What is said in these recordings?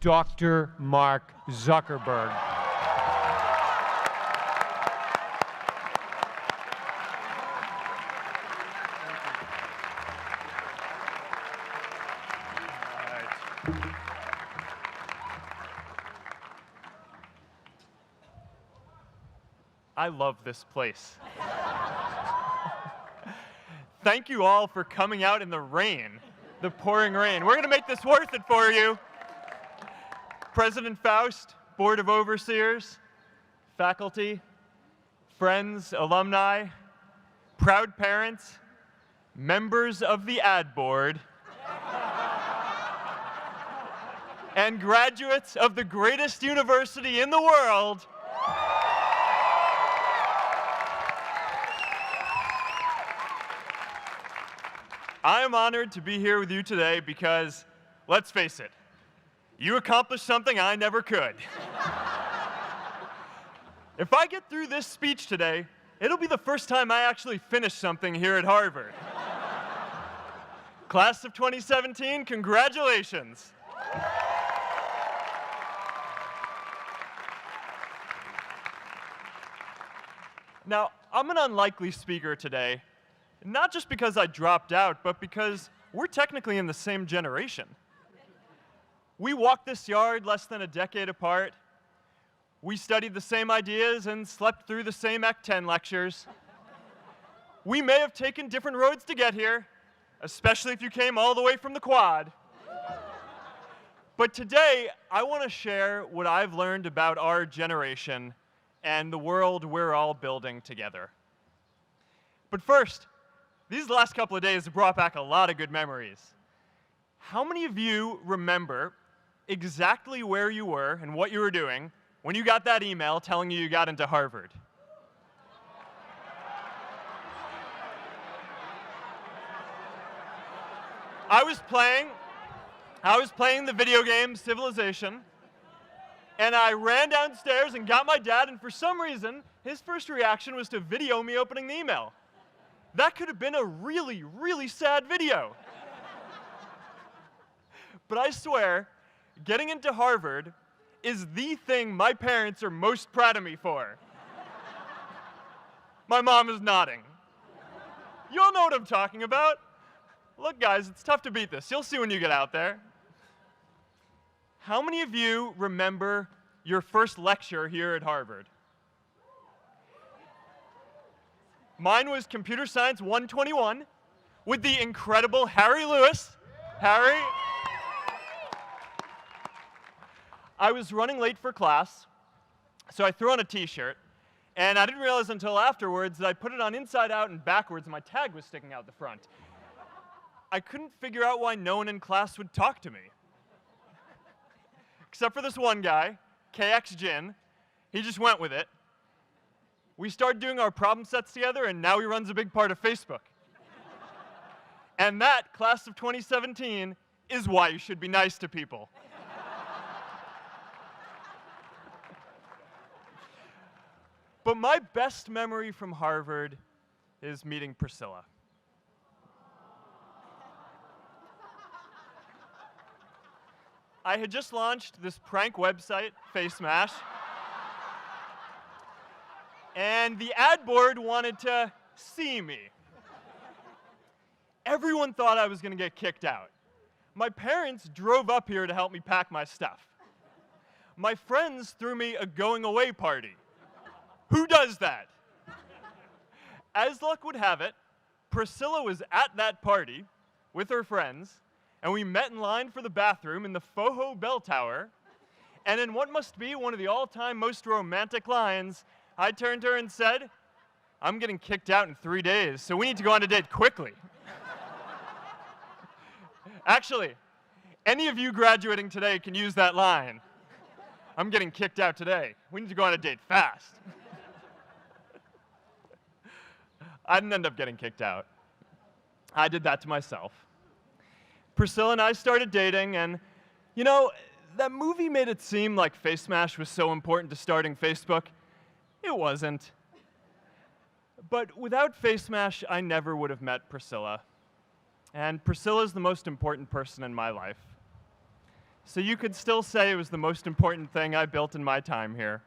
Dr. Mark Zuckerberg. I love this place. Thank you all for coming out in the rain, the pouring rain. We're going to make this worth it for you. President Faust, Board of Overseers, faculty, friends, alumni, proud parents, members of the ad board, and graduates of the greatest university in the world. I am honored to be here with you today because, let's face it, you accomplished something I never could. If I get through this speech today, it'll be the first time I actually finish something here at Harvard. Class of 2017, congratulations. Now, I'm an unlikely speaker today, not just because I dropped out, but because we're technically in the same generation. We walked this yard less than a decade apart. We studied the same ideas and slept through the same Act 10 lectures. We may have taken different roads to get here, especially if you came all the way from the Quad. But today, I want to share what I've learned about our generation and the world we're all building together. But first, these last couple of days have brought back a lot of good memories. How many of you remember exactly where you were and what you were doing when you got that email telling you got into Harvard? I was playing the video game Civilization, and I ran downstairs and got my dad, and for some reason, his first reaction was to video me opening the email. That could have been a really, really sad video. But I swear, getting into Harvard is the thing my parents are most proud of me for. My mom is nodding. You all know what I'm talking about. Look, guys, it's tough to beat this. You'll see when you get out there. How many of you remember your first lecture here at Harvard? Mine was Computer Science 121 with the incredible Harry Lewis. Harry. I was running late for class, so I threw on a t-shirt, and I didn't realize until afterwards that I put it on inside out and backwards, and my tag was sticking out the front. I couldn't figure out why no one in class would talk to me. Except for this one guy, KX Jin. He just went with it. We started doing our problem sets together, and now he runs a big part of Facebook. And that, class of 2017, is why you should be nice to people. But my best memory from Harvard is meeting Priscilla. I had just launched this prank website, FaceMash. And the ad board wanted to see me. Everyone thought I was going to get kicked out. My parents drove up here to help me pack my stuff. My friends threw me a going-away party. Who does that? As luck would have it, Priscilla was at that party with her friends, and we met in line for the bathroom in the Foho Bell Tower, and in what must be one of the all-time most romantic lines, I turned to her and said, "I'm getting kicked out in 3 days, so we need to go on a date quickly." Actually, any of you graduating today can use that line. "I'm getting kicked out today. We need to go on a date fast." I didn't end up getting kicked out. I did that to myself. Priscilla and I started dating, and, you know, that movie made it seem like FaceMash was so important to starting Facebook. It wasn't. But without FaceMash, I never would have met Priscilla. And Priscilla's the most important person in my life. So you could still say it was the most important thing I built in my time here.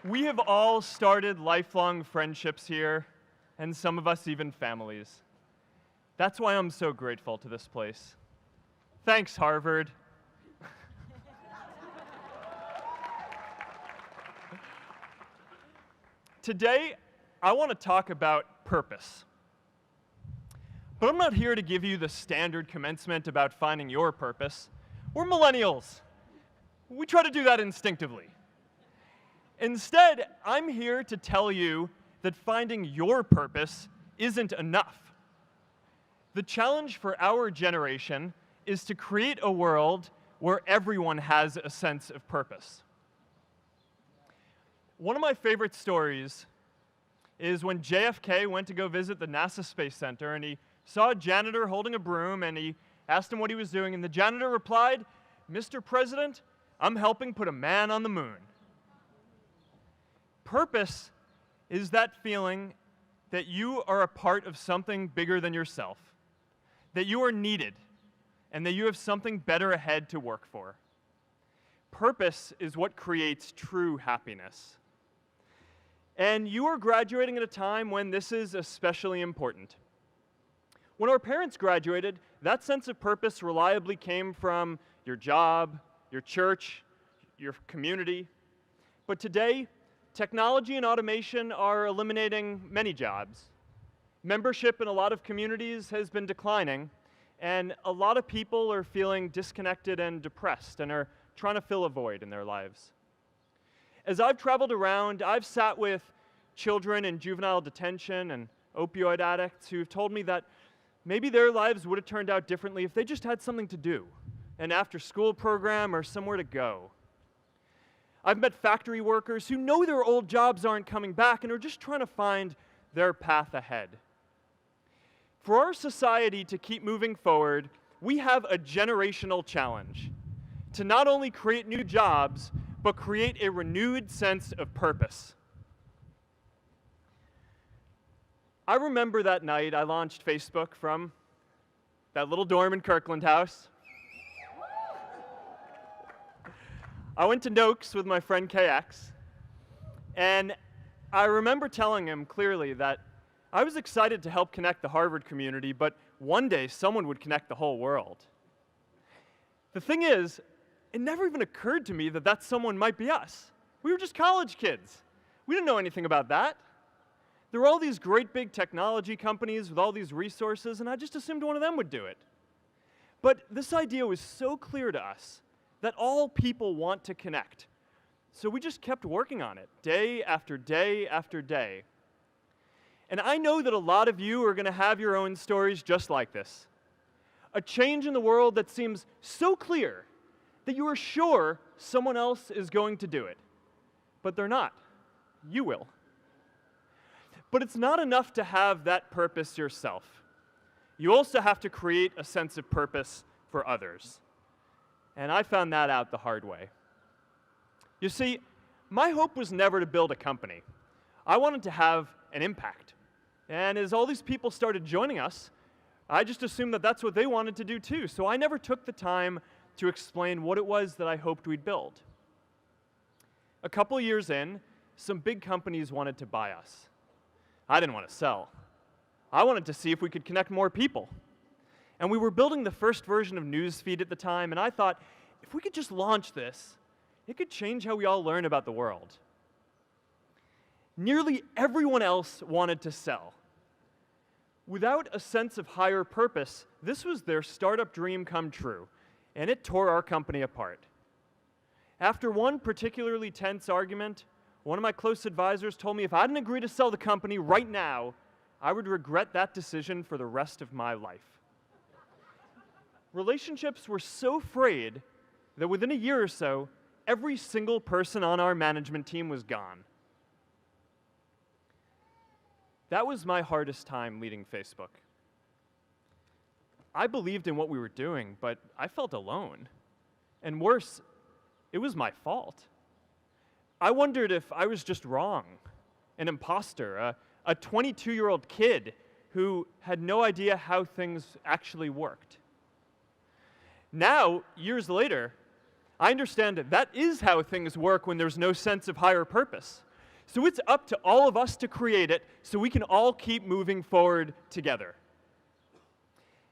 We have all started lifelong friendships here, and some of us even families. That's why I'm so grateful to this place. Thanks, Harvard. Today, I want to talk about purpose. But I'm not here to give you the standard commencement about finding your purpose. We're millennials. We try to do that instinctively. Instead, I'm here to tell you that finding your purpose isn't enough. The challenge for our generation is to create a world where everyone has a sense of purpose. One of my favorite stories is when JFK went to go visit the NASA Space Center, and he saw a janitor holding a broom, and he asked him what he was doing, and the janitor replied, "Mr. President, I'm helping put a man on the moon." Purpose is that feeling that you are a part of something bigger than yourself, that you are needed, and that you have something better ahead to work for. Purpose is what creates true happiness. And you are graduating at a time when this is especially important. When our parents graduated, that sense of purpose reliably came from your job, your church, your community. But today, technology and automation are eliminating many jobs. Membership in a lot of communities has been declining, and a lot of people are feeling disconnected and depressed and are trying to fill a void in their lives. As I've traveled around, I've sat with children in juvenile detention and opioid addicts who've told me that maybe their lives would have turned out differently if they just had something to do, an after-school program or somewhere to go. I've met factory workers who know their old jobs aren't coming back and are just trying to find their path ahead. For our society to keep moving forward, we have a generational challenge to not only create new jobs, but create a renewed sense of purpose. I remember that night I launched Facebook from that little dorm in Kirkland House. I went to Noakes with my friend KX, and I remember telling him clearly that I was excited to help connect the Harvard community, but one day someone would connect the whole world. The thing is, it never even occurred to me that that someone might be us. We were just college kids. We didn't know anything about that. There were all these great big technology companies with all these resources, and I just assumed one of them would do it. But this idea was so clear to us that all people want to connect. So we just kept working on it, day after day after day. And I know that a lot of you are going to have your own stories just like this. A change in the world that seems so clear that you are sure someone else is going to do it. But they're not. You will. But it's not enough to have that purpose yourself. You also have to create a sense of purpose for others. And I found that out the hard way. You see, my hope was never to build a company. I wanted to have an impact. And as all these people started joining us, I just assumed that that's what they wanted to do too. So I never took the time to explain what it was that I hoped we'd build. A couple years in, some big companies wanted to buy us. I didn't want to sell. I wanted to see if we could connect more people. And we were building the first version of Newsfeed at the time, and I thought, if we could just launch this, it could change how we all learn about the world. Nearly everyone else wanted to sell. Without a sense of higher purpose, this was their startup dream come true, and it tore our company apart. After one particularly tense argument, one of my close advisors told me if I didn't agree to sell the company right now, I would regret that decision for the rest of my life. Relationships were so frayed that within a year or so, every single person on our management team was gone. That was my hardest time leading Facebook. I believed in what we were doing, but I felt alone. And worse, it was my fault. I wondered if I was just wrong, an imposter, a 22-year-old kid who had no idea how things actually worked. Now, years later, I understand that is how things work when there's no sense of higher purpose. So it's up to all of us to create it so we can all keep moving forward together.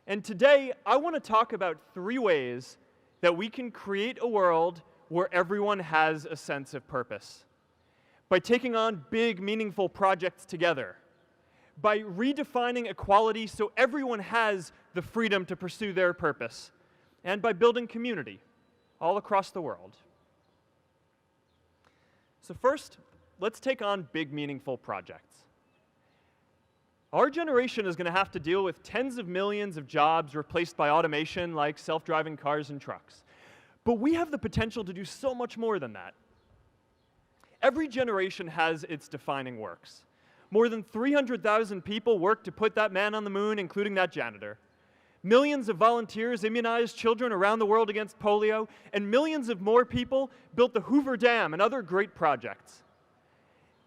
And today, I want to talk about 3 ways that we can create a world where everyone has a sense of purpose. By taking on big, meaningful projects together. By redefining equality so everyone has the freedom to pursue their purpose. And by building community all across the world. So first, let's take on big, meaningful projects. Our generation is going to have to deal with tens of millions of jobs replaced by automation like self-driving cars and trucks. But we have the potential to do so much more than that. Every generation has its defining works. More than 300,000 people worked to put that man on the moon, including that janitor. Millions of volunteers immunized children around the world against polio, and millions of more people built the Hoover Dam and other great projects.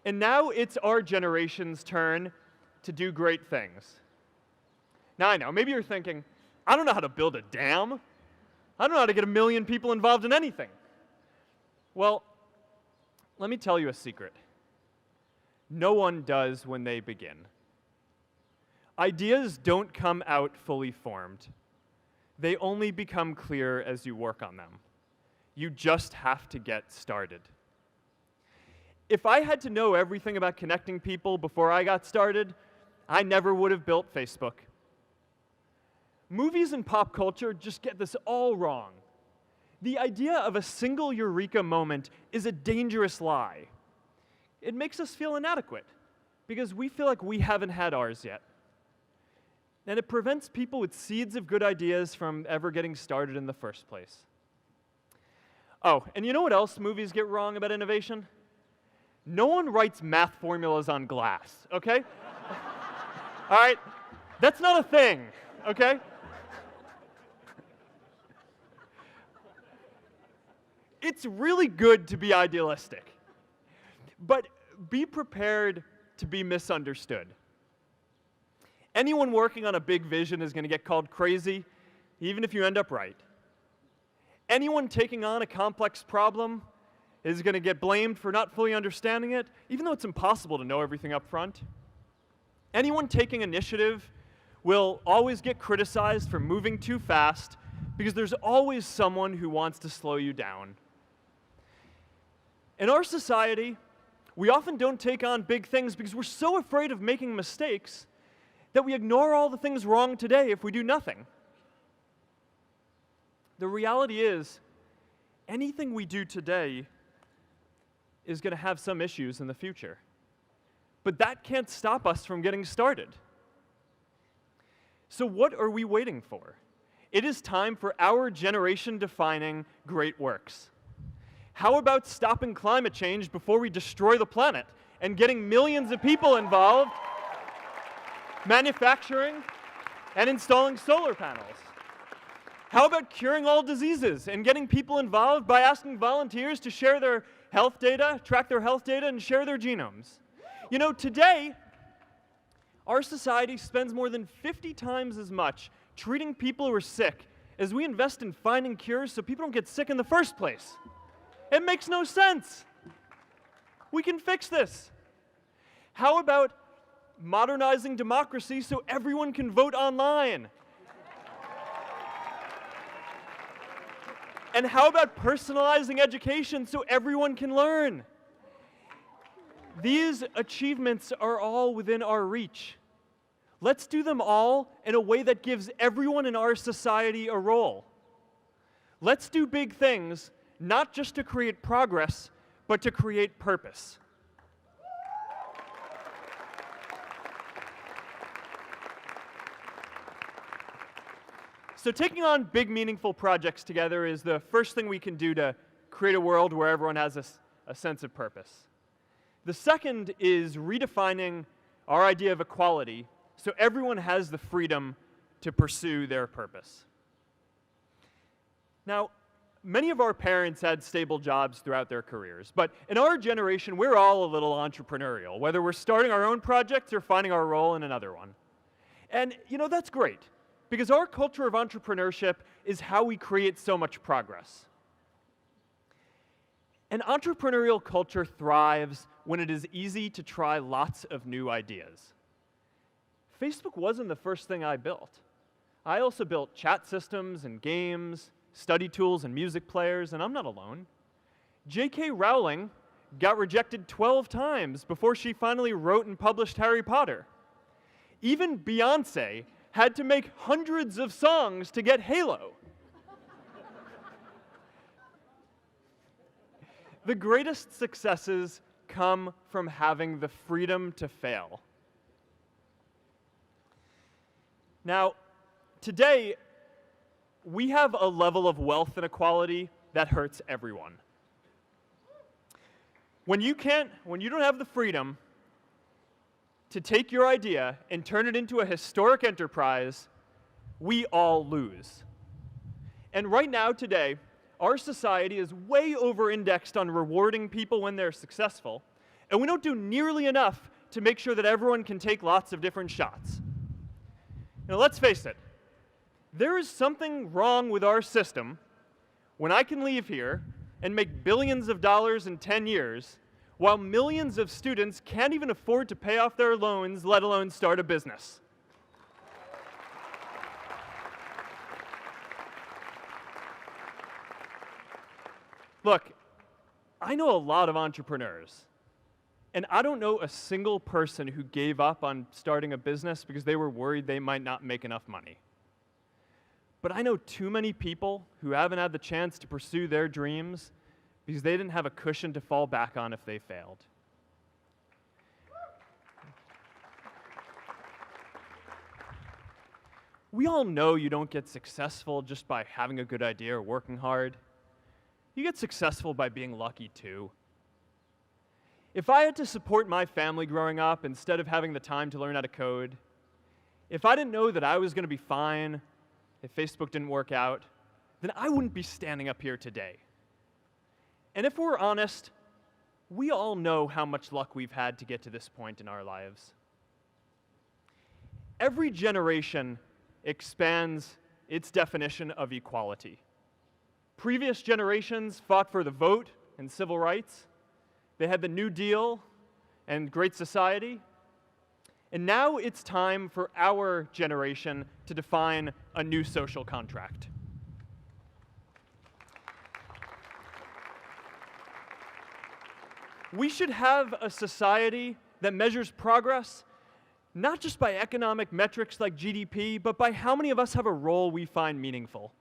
And now it's our generation's turn to do great things. Now I know, maybe you're thinking, I don't know how to build a dam. I don't know how to get 1 million people involved in anything. Well, let me tell you a secret. No one does when they begin. Ideas don't come out fully formed. They only become clear as you work on them. You just have to get started. If I had to know everything about connecting people before I got started, I never would have built Facebook. Movies and pop culture just get this all wrong. The idea of a single eureka moment is a dangerous lie. It makes us feel inadequate because we feel like we haven't had ours yet. And it prevents people with seeds of good ideas from ever getting started in the first place. Oh, and you know what else movies get wrong about innovation? No one writes math formulas on glass, okay? All right? That's not a thing, okay? It's really good to be idealistic, but be prepared to be misunderstood. Anyone working on a big vision is going to get called crazy, even if you end up right. Anyone taking on a complex problem is going to get blamed for not fully understanding it, even though it's impossible to know everything up front. Anyone taking initiative will always get criticized for moving too fast because there's always someone who wants to slow you down. In our society, we often don't take on big things because we're so afraid of making mistakes that we ignore all the things wrong today if we do nothing. The reality is, anything we do today is going to have some issues in the future. But that can't stop us from getting started. So what are we waiting for? It is time for our generation-defining great works. How about stopping climate change before we destroy the planet and getting millions of people involved, manufacturing and installing solar panels? How about curing all diseases and getting people involved by asking volunteers to share their health data, track their health data, and share their genomes? You know, today, our society spends more than 50 times as much treating people who are sick as we invest in finding cures so people don't get sick in the first place. It makes no sense. We can fix this. How about modernizing democracy so everyone can vote online? And how about personalizing education so everyone can learn? These achievements are all within our reach. Let's do them all in a way that gives everyone in our society a role. Let's do big things, not just to create progress, but to create purpose. So taking on big, meaningful projects together is the first thing we can do to create a world where everyone has a sense of purpose. The second is redefining our idea of equality so everyone has the freedom to pursue their purpose. Now, Many of our parents had stable jobs throughout their careers, but in our generation, we're all a little entrepreneurial, whether we're starting our own projects or finding our role in another one. And, that's great, because our culture of entrepreneurship is how we create so much progress. An entrepreneurial culture thrives when it is easy to try lots of new ideas. Facebook wasn't the first thing I built. I also built chat systems and games, study tools and music players, and I'm not alone. J.K. Rowling got rejected 12 times before she finally wrote and published Harry Potter. Even Beyoncé had to make hundreds of songs to get Halo. The greatest successes come from having the freedom to fail. Now, today, we have a level of wealth inequality that hurts everyone. When you don't have the freedom to take your idea and turn it into a historic enterprise, we all lose. And right now, today, our society is way over-indexed on rewarding people when they're successful, and we don't do nearly enough to make sure that everyone can take lots of different shots. Now, let's face it. There is something wrong with our system when I can leave here and make billions of dollars in 10 years, while millions of students can't even afford to pay off their loans, let alone start a business. Look, I know a lot of entrepreneurs, and I don't know a single person who gave up on starting a business because they were worried they might not make enough money. But I know too many people who haven't had the chance to pursue their dreams because they didn't have a cushion to fall back on if they failed. We all know you don't get successful just by having a good idea or working hard. You get successful by being lucky too. If I had to support my family growing up instead of having the time to learn how to code, if I didn't know that I was going to be fine if Facebook didn't work out, then I wouldn't be standing up here today. And if we're honest, we all know how much luck we've had to get to this point in our lives. Every generation expands its definition of equality. Previous generations fought for the vote and civil rights. They had the New Deal and Great Society. And now it's time for our generation to define a new social contract. We should have a society that measures progress not just by economic metrics like GDP, but by how many of us have a role we find meaningful.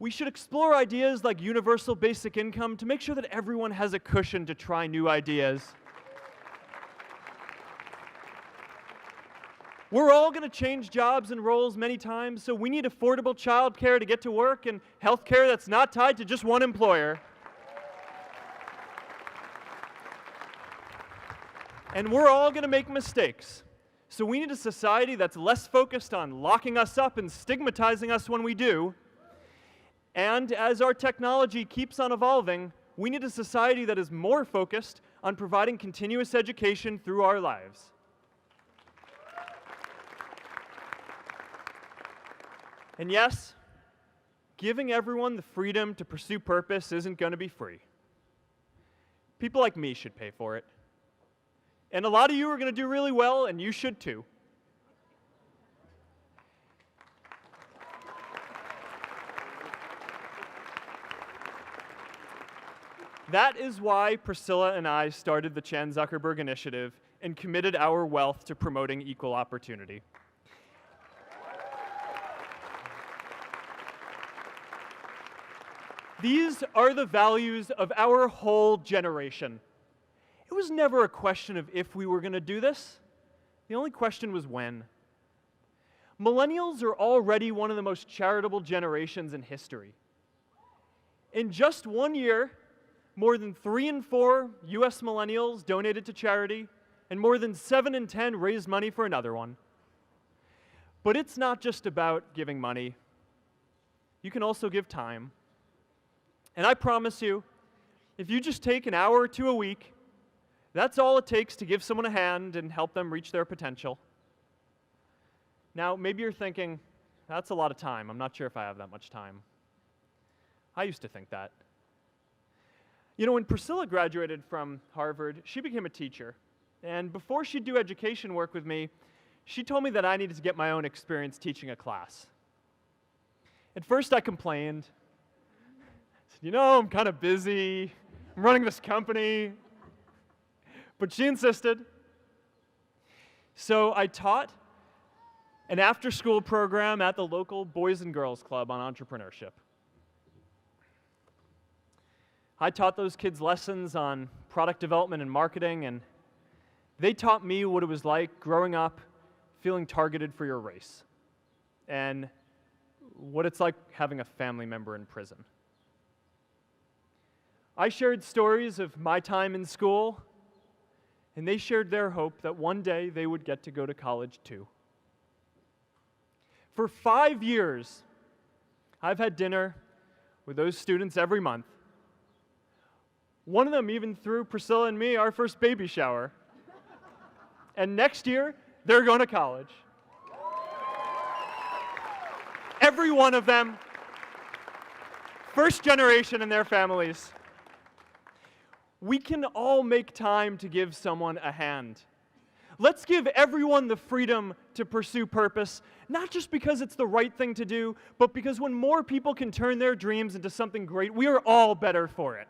We should explore ideas like universal basic income to make sure that everyone has a cushion to try new ideas. We're all going to change jobs and roles many times, so we need affordable childcare to get to work and healthcare that's not tied to just one employer. And we're all going to make mistakes. So we need a society that's less focused on locking us up and stigmatizing us when we do. And as our technology keeps on evolving, we need a society that is more focused on providing continuous education through our lives. And yes, giving everyone the freedom to pursue purpose isn't going to be free. People like me should pay for it. And a lot of you are going to do really well, and you should too. That is why Priscilla and I started the Chan Zuckerberg Initiative and committed our wealth to promoting equal opportunity. These are the values of our whole generation. It was never a question of if we were going to do this. The only question was when. Millennials are already one of the most charitable generations in history. In just 1 year, more than 3 in 4 US millennials donated to charity, and more than 7 in 10 raised money for another one. But it's not just about giving money. You can also give time. And I promise you, if you just take an hour or two a week, that's all it takes to give someone a hand and help them reach their potential. Now, maybe you're thinking, that's a lot of time. I'm not sure if I have that much time. I used to think that. You know, when Priscilla graduated from Harvard, she became a teacher. And before she'd do education work with me, she told me that I needed to get my own experience teaching a class. At first, I complained. I said, I'm kind of busy. I'm running this company. But she insisted. So I taught an after-school program at the local Boys and Girls Club on entrepreneurship. I taught those kids lessons on product development and marketing, and they taught me what it was like growing up feeling targeted for your race, and what it's like having a family member in prison. I shared stories of my time in school, and they shared their hope that one day they would get to go to college too. For 5 years, I've had dinner with those students every month. One of them even threw Priscilla and me our first baby shower. And next year, they're going to college. Every one of them, first generation in their families. We can all make time to give someone a hand. Let's give everyone the freedom to pursue purpose, not just because it's the right thing to do, but because when more people can turn their dreams into something great, we are all better for it.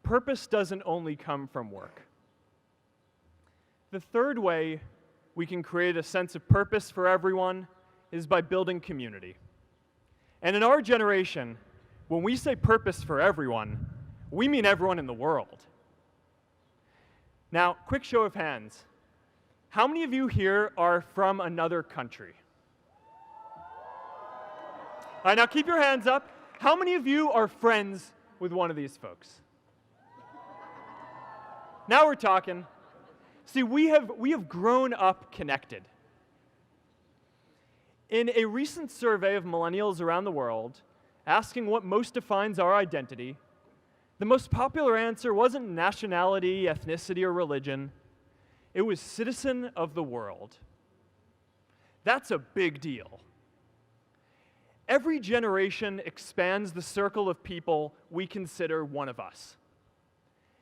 Purpose doesn't only come from work. The third way we can create a sense of purpose for everyone is by building community. And in our generation, when we say purpose for everyone, we mean everyone in the world. Now, quick show of hands. How many of you here are from another country? All right, now keep your hands up. How many of you are friends with one of these folks? Now we're talking. See, we have grown up connected. In a recent survey of millennials around the world, asking what most defines our identity, the most popular answer wasn't nationality, ethnicity, or religion. It was citizen of the world. That's a big deal. Every generation expands the circle of people we consider one of us.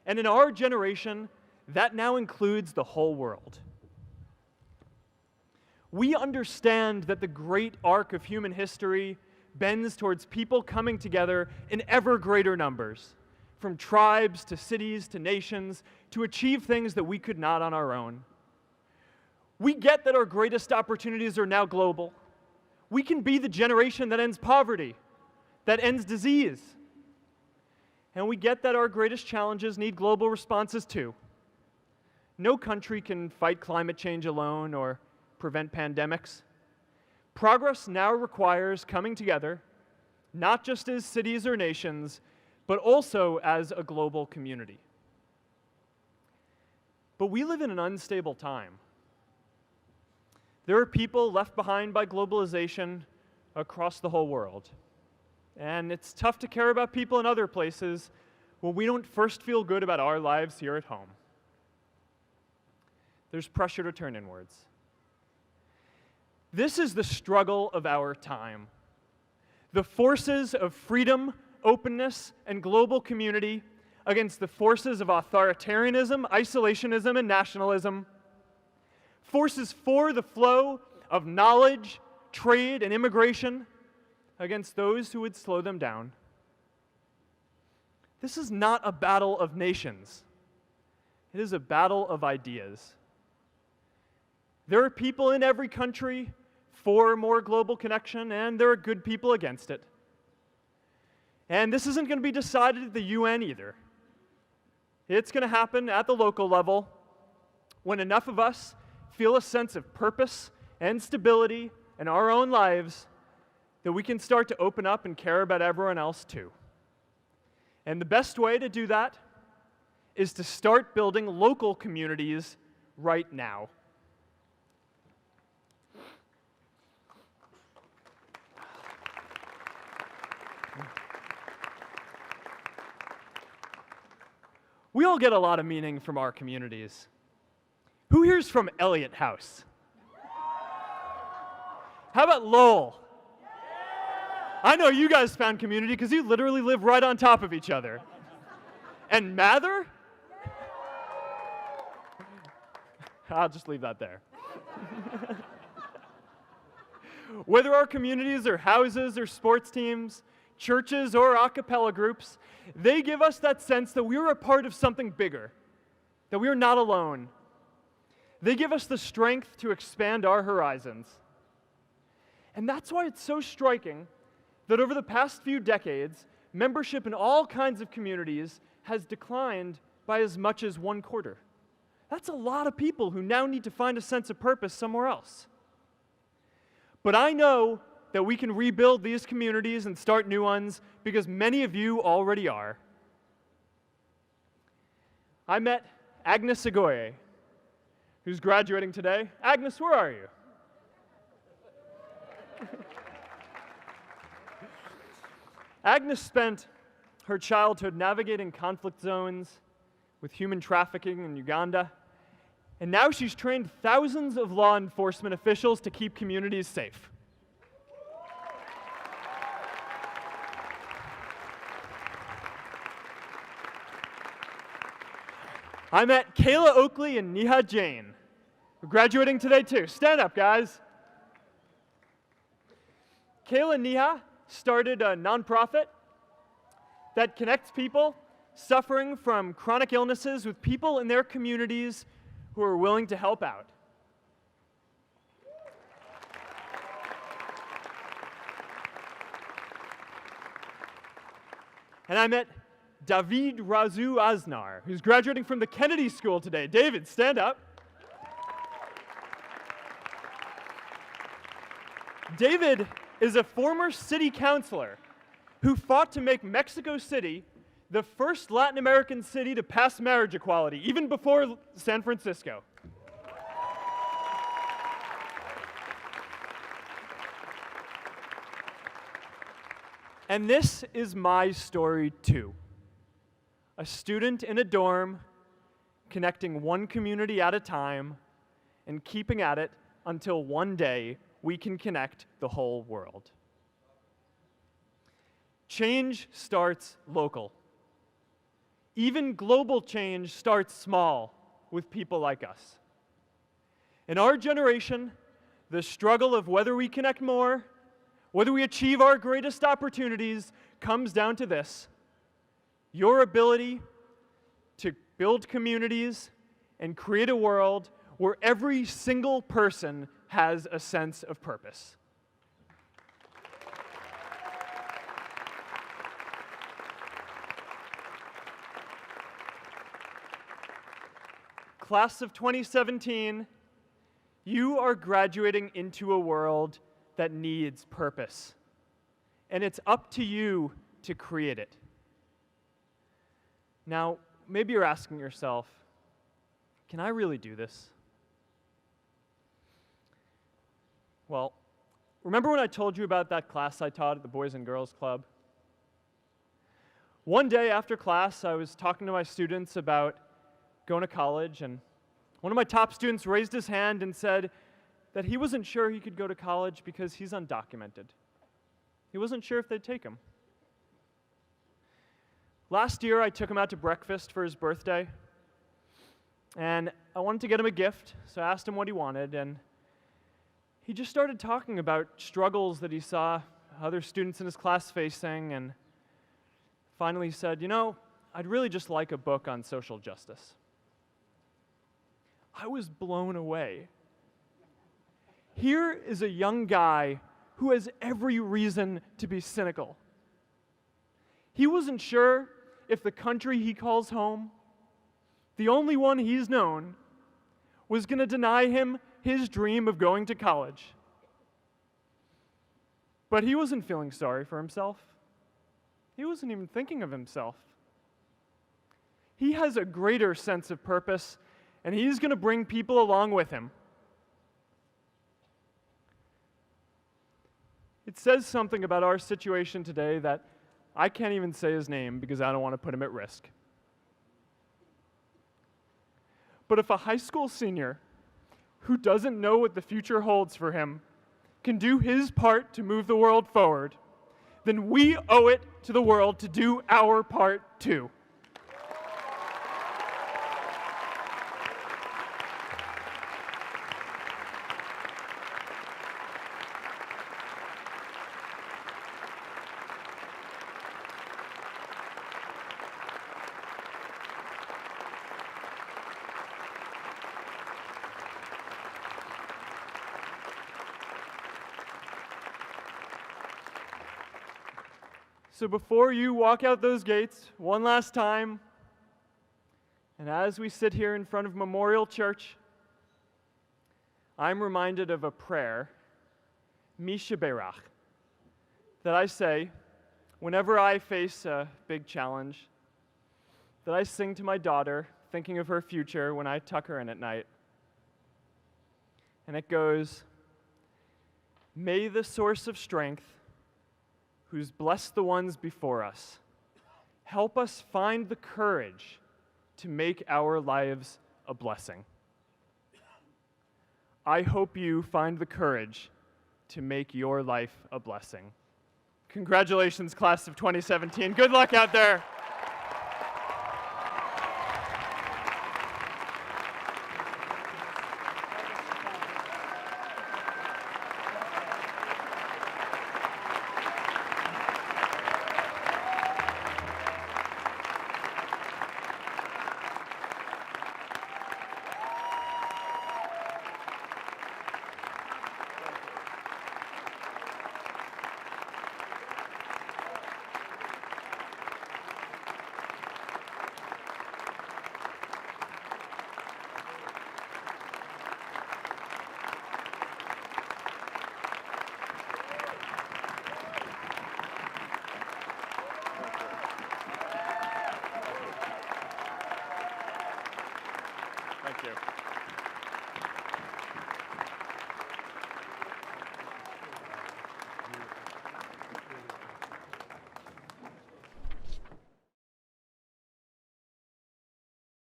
And in our generation, that now includes the whole world. We understand that the great arc of human history bends towards people coming together in ever greater numbers, from tribes to cities to nations, to achieve things that we could not on our own. We get that our greatest opportunities are now global. We can be the generation that ends poverty, that ends disease. And we get that our greatest challenges need global responses too. No country can fight climate change alone or prevent pandemics. Progress now requires coming together, not just as cities or nations, but also as a global community. But we live in an unstable time. There are people left behind by globalization across the whole world. And it's tough to care about people in other places when we don't first feel good about our lives here at home. There's pressure to turn inwards. This is the struggle of our time. The forces of freedom, openness, and global community against the forces of authoritarianism, isolationism, and nationalism. Forces for the flow of knowledge, trade, and immigration against those who would slow them down. This is not a battle of nations. It is a battle of ideas. There are people in every country for more global connection, and there are good people against it. And this isn't going to be decided at the UN either. It's going to happen at the local level when enough of us feel a sense of purpose and stability in our own lives that we can start to open up and care about everyone else too. And the best way to do that is to start building local communities right now. We all get a lot of meaning from our communities. Who here's from Elliott House? How about Lowell? I know you guys found community because you literally live right on top of each other. And Mather? I'll just leave that there. Whether our communities are houses or sports teams, churches or a cappella groups, they give us that sense that we are a part of something bigger, that we are not alone. They give us the strength to expand our horizons. And that's why it's so striking that over the past few decades, membership in all kinds of communities has declined by as much as 1/4. That's a lot of people who now need to find a sense of purpose somewhere else. But I know that we can rebuild these communities and start new ones because many of you already are. I met Agnes Agoye, who's graduating today. Agnes, where are you? Agnes spent her childhood navigating conflict zones with human trafficking in Uganda, and now she's trained thousands of law enforcement officials to keep communities safe. I met Kayla Oakley and Neha Jain, who are graduating today too. Stand up, guys. Kayla and Neha started a nonprofit that connects people suffering from chronic illnesses with people in their communities who are willing to help out. And I met David Razu Aznar, who's graduating from the Kennedy School today. David, stand up. David is a former city councilor who fought to make Mexico City the first Latin American city to pass marriage equality, even before San Francisco. And this is my story too. A student in a dorm, connecting one community at a time, and keeping at it until one day we can connect the whole world. Change starts local. Even global change starts small with people like us. In our generation, the struggle of whether we connect more, whether we achieve our greatest opportunities, comes down to this: your ability to build communities and create a world where every single person has a sense of purpose. Class of 2017, you are graduating into a world that needs purpose. And it's up to you to create it. Now, maybe you're asking yourself, can I really do this? Well, remember when I told you about that class I taught at the Boys and Girls Club? One day after class, I was talking to my students about going to college, and one of my top students raised his hand and said that he wasn't sure he could go to college because he's undocumented. He wasn't sure if they'd take him. Last year, I took him out to breakfast for his birthday, and I wanted to get him a gift, so I asked him what he wanted, and he just started talking about struggles that he saw other students in his class facing, and finally said, you know, I'd really just like a book on social justice. I was blown away. Here is a young guy who has every reason to be cynical. He wasn't sure if the country he calls home, the only one he's known, was going to deny him his dream of going to college. But he wasn't feeling sorry for himself. He wasn't even thinking of himself. He has a greater sense of purpose, and he's going to bring people along with him. It says something about our situation today that I can't even say his name because I don't want to put him at risk. But if a high school senior who doesn't know what the future holds for him can do his part to move the world forward, then we owe it to the world to do our part too. So before you walk out those gates one last time, and as we sit here in front of Memorial Church, I'm reminded of a prayer, Mishaberach, that I say whenever I face a big challenge, that I sing to my daughter, thinking of her future when I tuck her in at night. And it goes, "May the source of strength, who's blessed the ones before us, help us find the courage to make our lives a blessing." I hope you find the courage to make your life a blessing. Congratulations, class of 2017. Good luck out there. Thank you.